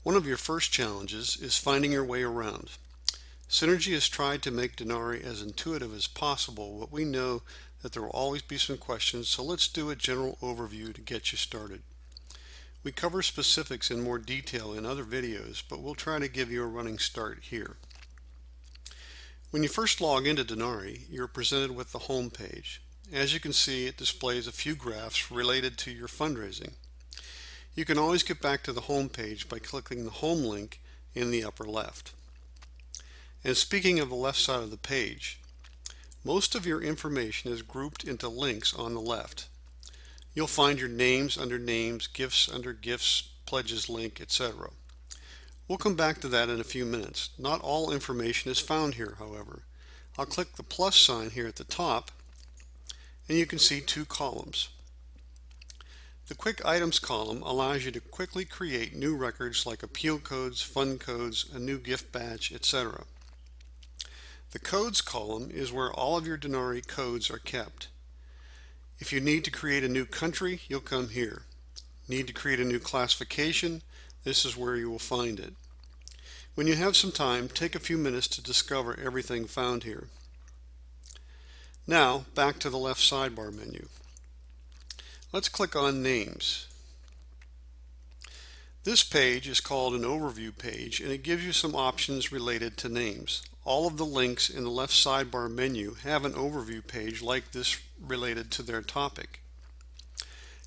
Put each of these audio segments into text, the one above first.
One of your first challenges is finding your way around. Synergy has tried to make Denari as intuitive as possible, but we know that there will always be some questions, so let's do a general overview to get you started. We cover specifics in more detail in other videos, but we'll try to give you a running start here. When you first log into Denari, you're presented with the home page. As you can see, it displays a few graphs related to your fundraising. You can always get back to the home page by clicking the home link in the upper left. And speaking of the left side of the page, most of your information is grouped into links on the left. You'll find your names under names, gifts under gifts, pledges link, etc. We'll come back to that in a few minutes. Not all information is found here, however. I'll click the plus sign here at the top, and you can see two columns. The Quick Items column allows you to quickly create new records like appeal codes, fund codes, a new gift batch, etc. The Codes column is where all of your Denari codes are kept. If you need to create a new country, you'll come here. Need to create a new classification? This is where you will find it. When you have some time, take a few minutes to discover everything found here. Now, back to the left sidebar menu. Let's click on Names. This page is called an overview page, and it gives you some options related to names. All of the links in the left sidebar menu have an overview page like this related to their topic.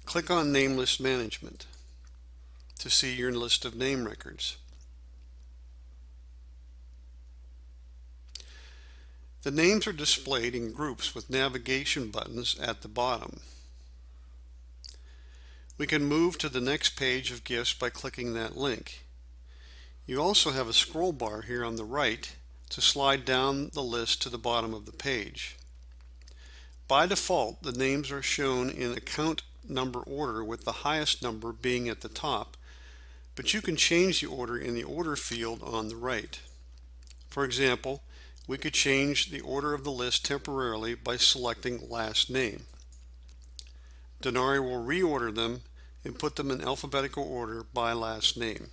Click on Name List Management to see your list of name records. The names are displayed in groups with navigation buttons at the bottom. We can move to the next page of gifts by clicking that link. You also have a scroll bar here on the right to slide down the list to the bottom of the page. By default, the names are shown in account number order, with the highest number being at the top, but you can change the order in the order field on the right. For example, we could change the order of the list temporarily by selecting last name. Denari will reorder them and put them in alphabetical order by last name.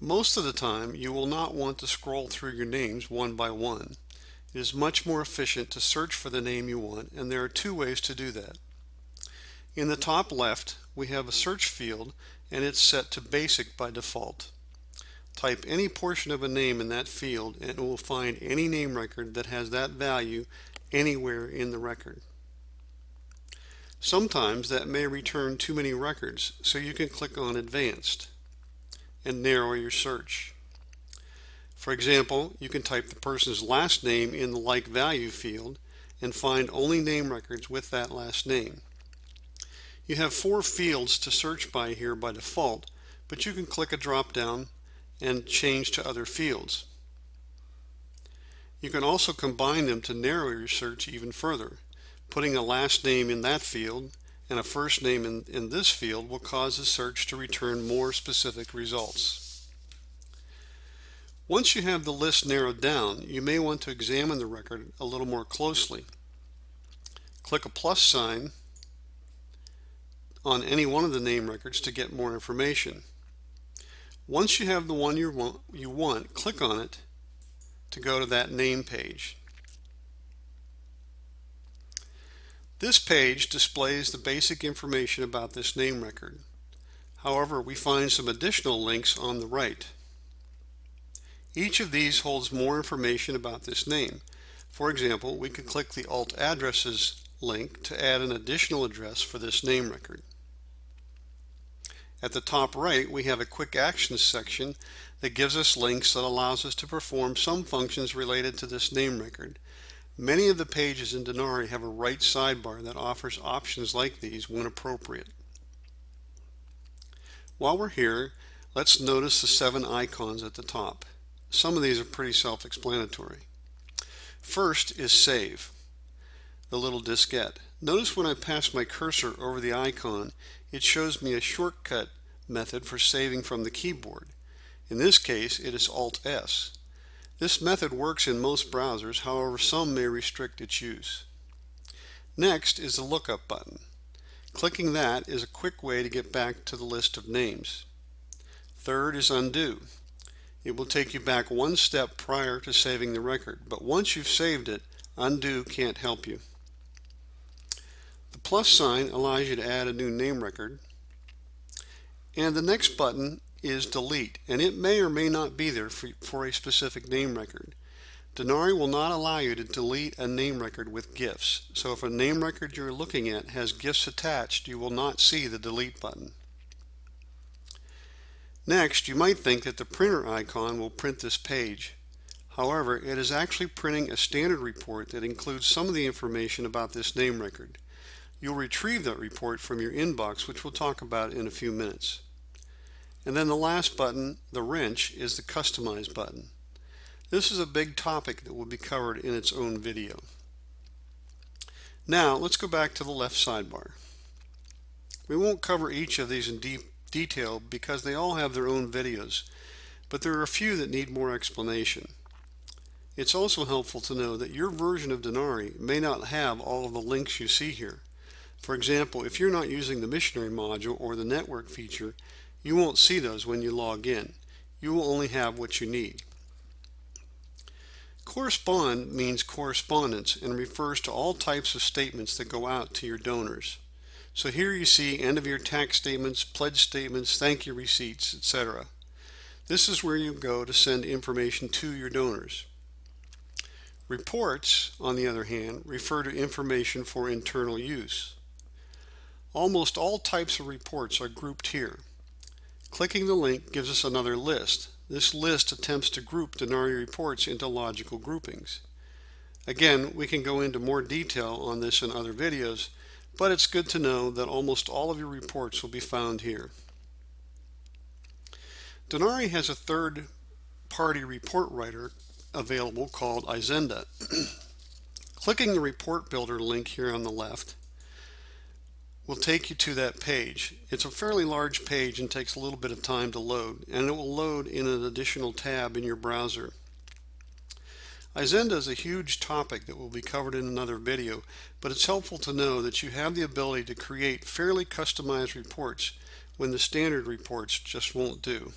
Most of the time, you will not want to scroll through your names one by one. It is much more efficient to search for the name you want, and there are two ways to do that. In the top left, we have a search field, and it's set to basic by default. Type any portion of a name in that field, and it will find any name record that has that value anywhere in the record. Sometimes that may return too many records, so you can click on Advanced and narrow your search. For example, you can type the person's last name in the like value field and find only name records with that last name. You have 4 fields to search by here by default, but you can click a drop down and change to other fields. You can also combine them to narrow your search even further. Putting a last name in that field and a first name in this field will cause the search to return more specific results. Once you have the list narrowed down, you may want to examine the record a little more closely. Click a plus sign on any one of the name records to get more information. Once you have the one you want, click on it to go to that name page. This page displays the basic information about this name record. However, we find some additional links on the right. Each of these holds more information about this name. For example, we could click the Alt Addresses link to add an additional address for this name record. At the top right, we have a Quick Actions section that gives us links that allows us to perform some functions related to this name record. Many of the pages in Denari have a right sidebar that offers options like these when appropriate. While we're here, let's notice the 7 icons at the top. Some of these are pretty self-explanatory. First is Save, the little diskette. Notice when I pass my cursor over the icon, it shows me a shortcut method for saving from the keyboard. In this case, it is Alt-S. This method works in most browsers, however some may restrict its use. Next is the lookup button. Clicking that is a quick way to get back to the list of names. Third is undo. It will take you back one step prior to saving the record, but once you've saved it, undo can't help you. The plus sign allows you to add a new name record. And the next button is delete, and it may or may not be there for a specific name record. Denari will not allow you to delete a name record with GIFs. So if a name record you're looking at has GIFs attached, you will not see the delete button. Next, you might think that the printer icon will print this page. However, it is actually printing a standard report that includes some of the information about this name record. You'll retrieve that report from your inbox, which we'll talk about in a few minutes. And then the last button, the wrench, is the Customize button. This is a big topic that will be covered in its own video. Now, let's go back to the left sidebar. We won't cover each of these in deep detail because they all have their own videos, but there are a few that need more explanation. It's also helpful to know that your version of Denari may not have all of the links you see here. For example, if you're not using the missionary module or the network feature, you won't see those when you log in. You will only have what you need. Correspond means correspondence and refers to all types of statements that go out to your donors. So here you see end of year tax statements, pledge statements, thank you receipts, etc. This is where you go to send information to your donors. Reports, on the other hand, refer to information for internal use. Almost all types of reports are grouped here. Clicking the link gives us another list. This list attempts to group Denari reports into logical groupings. Again, we can go into more detail on this in other videos, but it's good to know that almost all of your reports will be found here. Denari has a third-party report writer available called Izenda. Clicking the report builder link here on the left will take you to that page. It's a fairly large page and takes a little bit of time to load, and it will load in an additional tab in your browser. Izenda is a huge topic that will be covered in another video, but it's helpful to know that you have the ability to create fairly customized reports when the standard reports just won't do.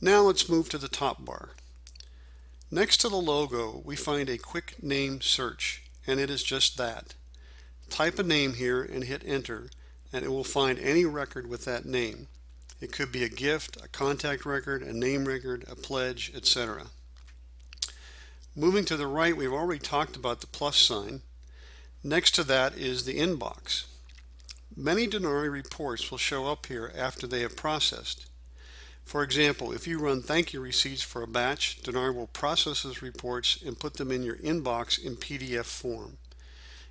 Now let's move to the top bar. Next to the logo, we find a quick name search, and it is just that. Type a name here and hit enter, and it will find any record with that name. It could be a gift, a contact record, a name record, a pledge, etc. Moving to the right, we've already talked about the plus sign. Next to that is the inbox. Many Denari reports will show up here after they have processed. For example, if you run thank you receipts for a batch, Denari will process those reports and put them in your inbox in PDF form.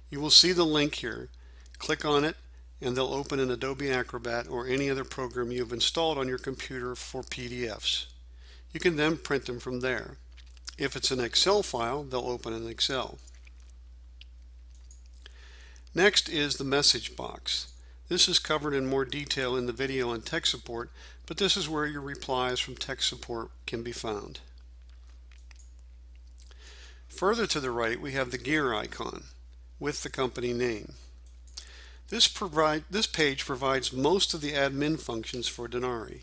You will see the link here. Click on it, and they'll open in Adobe Acrobat or any other program you've installed on your computer for PDFs. You can then print them from there. If it's an Excel file, they'll open in Excel. Next is the message box. This is covered in more detail in the video on tech support, but this is where your replies from tech support can be found. Further to the right, we have the gear icon with the company name. This page provides most of the admin functions for Denari.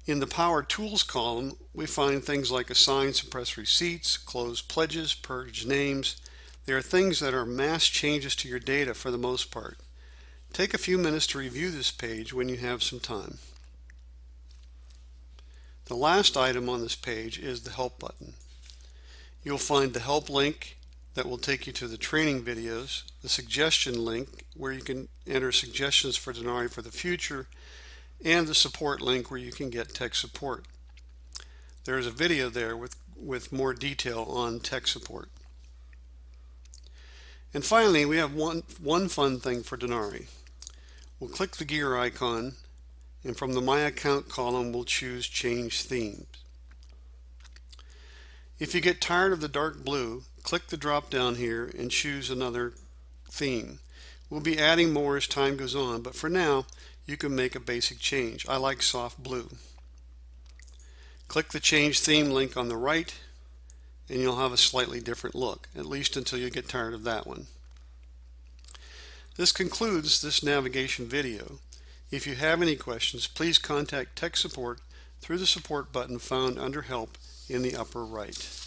In the Power Tools column, we find things like assign, suppress receipts, close pledges, purge names. They are things that are mass changes to your data for the most part. Take a few minutes to review this page when you have some time. The last item on this page is the Help button. You'll find the Help link that will take you to the training videos, the suggestion link where you can enter suggestions for Denari for the future, and the support link where you can get tech support. There is a video there with more detail on tech support. And finally, we have one fun thing for Denari. We'll click the gear icon, and from the My Account column, we'll choose Change Themes. If you get tired of the dark blue, click the drop down here and choose another theme. We'll be adding more as time goes on, but for now, you can make a basic change. I like soft blue. Click the Change Theme link on the right, and you'll have a slightly different look, at least until you get tired of that one. This concludes this navigation video. If you have any questions, please contact tech support through the support button found under Help in the upper right.